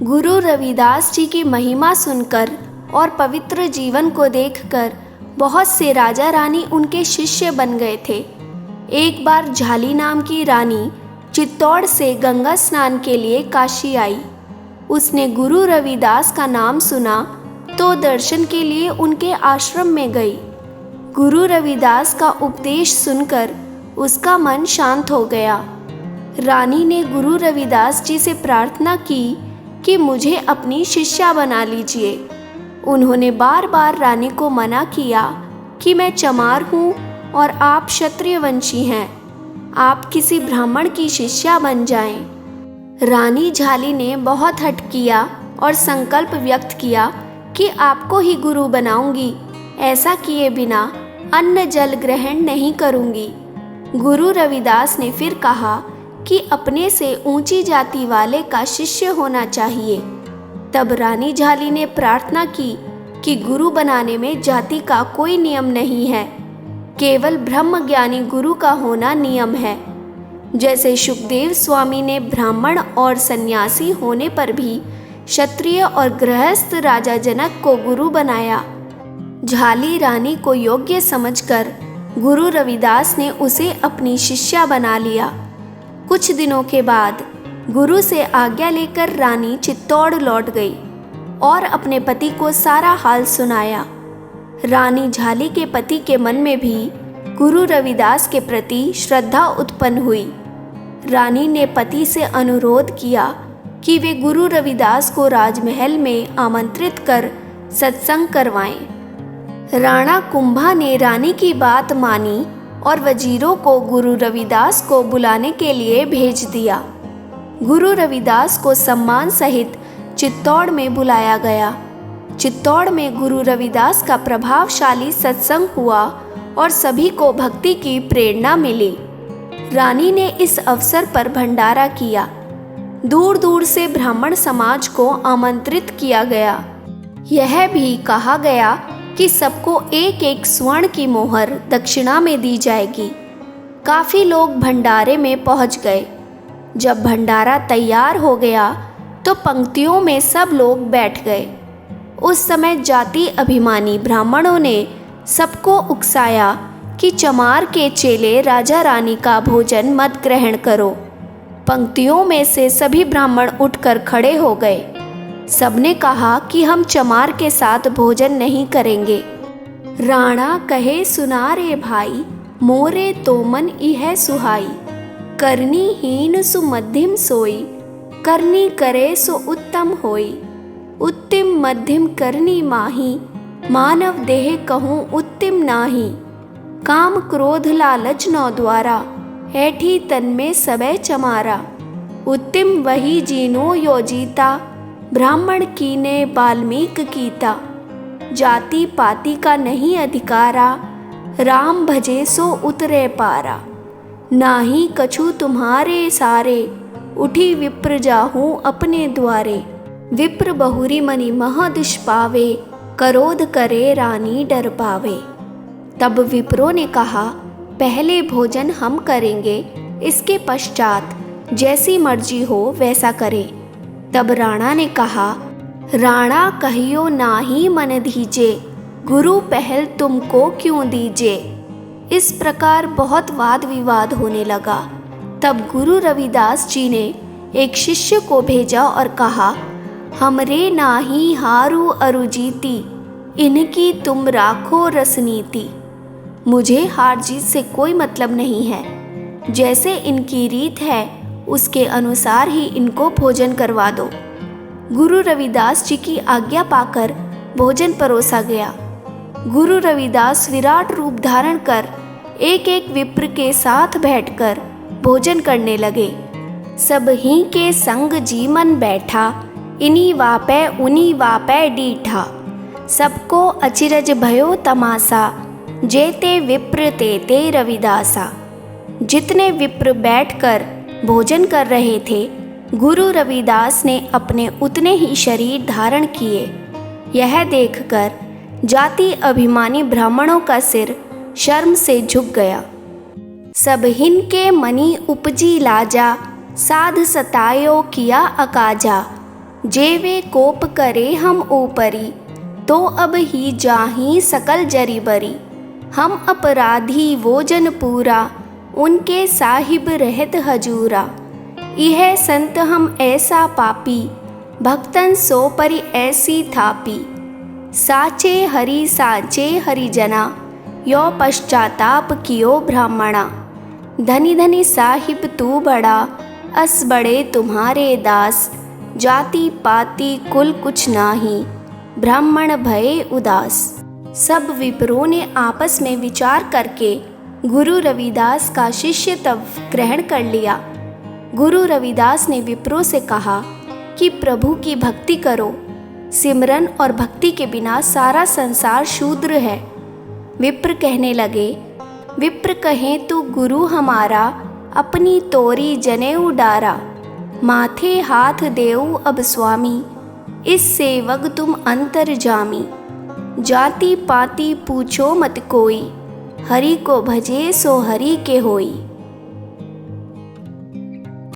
गुरु रविदास जी की महिमा सुनकर और पवित्र जीवन को देखकर बहुत से राजा रानी उनके शिष्य बन गए थे। एक बार झाली नाम की रानी चित्तौड़ से गंगा स्नान के लिए काशी आई। उसने गुरु रविदास का नाम सुना तो दर्शन के लिए उनके आश्रम में गई। गुरु रविदास का उपदेश सुनकर उसका मन शांत हो गया। रानी ने गुरु रविदास जी से प्रार्थना की कि मुझे अपनी शिष्या बना लीजिए। उन्होंने बार बार रानी को मना किया कि मैं चमार हूँ और आप क्षत्रिय वंशी हैं, आप किसी ब्राह्मण की शिष्या बन जाएं। रानी झाली ने बहुत हठ किया और संकल्प व्यक्त किया कि आपको ही गुरु बनाऊंगी, ऐसा किए बिना अन्न जल ग्रहण नहीं करूंगी। गुरु रविदास ने फिर कहा कि अपने से ऊंची जाति वाले का शिष्य होना चाहिए। तब रानी झाली ने प्रार्थना की कि गुरु बनाने में जाति का कोई नियम नहीं है, केवल ब्रह्म ज्ञानी गुरु का होना नियम है। जैसे सुखदेव स्वामी ने ब्राह्मण और सन्यासी होने पर भी क्षत्रिय और गृहस्थ राजा जनक को गुरु बनाया। झाली रानी को योग्य समझकर गुरु रविदास ने उसे अपनी शिष्या बना लिया। कुछ दिनों के बाद गुरु से आज्ञा लेकर रानी चित्तौड़ लौट गई और अपने पति को सारा हाल सुनाया। रानी झाली के पति के मन में भी गुरु रविदास के प्रति श्रद्धा उत्पन्न हुई। रानी ने पति से अनुरोध किया कि वे गुरु रविदास को राजमहल में आमंत्रित कर सत्संग करवाएं। राणा कुंभा ने रानी की बात मानी और वजीरों को गुरु रविदास को बुलाने के लिए भेज दिया। गुरु रविदास को सम्मान सहित चित्तौड़ में बुलाया गया। चित्तौड़ में गुरु रविदास का प्रभावशाली सत्संग हुआ और सभी को भक्ति की प्रेरणा मिली। रानी ने इस अवसर पर भंडारा किया। दूर दूर से ब्राह्मण समाज को आमंत्रित किया गया। यह भी कहा गया कि सबको एक एक स्वर्ण की मोहर दक्षिणा में दी जाएगी। काफ़ी लोग भंडारे में पहुंच गए। जब भंडारा तैयार हो गया तो पंक्तियों में सब लोग बैठ गए। उस समय जाति अभिमानी ब्राह्मणों ने सबको उकसाया कि चमार के चेले राजा रानी का भोजन मत ग्रहण करो। पंक्तियों में से सभी ब्राह्मण उठकर खड़े हो गए। सबने कहा कि हम चमार के साथ भोजन नहीं करेंगे। राणा कहे सुना रे भाई, मोरे तो मन इह सुहाई। करनी हीन सु मध्यम सोई, करनी करे सो उत्तम होई। उत्तम मध्यम करनी माही, मानव देह कहूँ उत्तम नाही। काम क्रोध लालच नौ द्वारा, ऐठी तन में सबे चमारा। उत्तम वही जीनो यो जीता, ब्राह्मण कीने बाल्मीक कीता। जाति पाति का नहीं अधिकारा, राम भजे सो उतरे पारा। नाही कछु तुम्हारे सारे, उठी विप्र जाहूँ अपने द्वारे। विप्र बहुरी मनि मह दुष्पावे, करोध करे रानी डर पावे। तब विप्रों ने कहा, पहले भोजन हम करेंगे, इसके पश्चात जैसी मर्जी हो वैसा करें। तब राणा ने कहा, राणा कहियो नाही मन दीजे, गुरु पहल तुमको क्यों दीजे। इस प्रकार बहुत वाद विवाद होने लगा। तब गुरु रविदास जी ने एक शिष्य को भेजा और कहा, हमरे नाही हारू अरुजीती, इनकी तुम राखो रसनीति। मुझे हार जीत से कोई मतलब नहीं है, जैसे इनकी रीत है उसके अनुसार ही इनको भोजन करवा दो। गुरु रविदास जी की आज्ञा पाकर भोजन परोसा गया। गुरु रविदास विराट रूप धारण कर एक एक विप्र के साथ बैठकर भोजन करने लगे। सब ही के संग जीवन बैठा, इनी वापै उनी वापै डीठा। सबको अचिरज भयो तमासा, जेते विप्र तेते रविदासा। जितने विप्र बैठकर भोजन कर रहे थे, गुरु रविदास ने अपने उतने ही शरीर धारण किए। यह देखकर जाति अभिमानी ब्राह्मणों का सिर शर्म से झुक गया। सब हिनके मनी उपजी लाजा, साध सतायो किया अकाजा। जेवे कोप करे हम ऊपरी, तो अब ही जाही सकल जरी बरी। हम अपराधी वो जन पूरा, उनके साहिब रहत हजूरा। यह संत हम ऐसा पापी, भक्तन सो परि ऐसी थापी। साचे हरि जना, यो पश्चाताप कियो ब्राह्मणा। धनी धनी साहिब तू बड़ा, अस बड़े तुम्हारे दास। जाति पाति कुल कुछ नाही, ब्राह्मण भये उदास। सब विप्रों ने आपस में विचार करके गुरु रविदास का शिष्यत्व ग्रहण कर लिया। गुरु रविदास ने विप्रों से कहा कि प्रभु की भक्ति करो। सिमरन और भक्ति के बिना सारा संसार शूद्र है। विप्र कहने लगे, विप्र कहें तो गुरु हमारा, अपनी तोरी जनेऊ डारा। माथे हाथ देऊ अब स्वामी, इस सेवक तुम अंतर्जामी। जाति पाति पूछो मत कोई, हरि को भजे सो हरि के होई।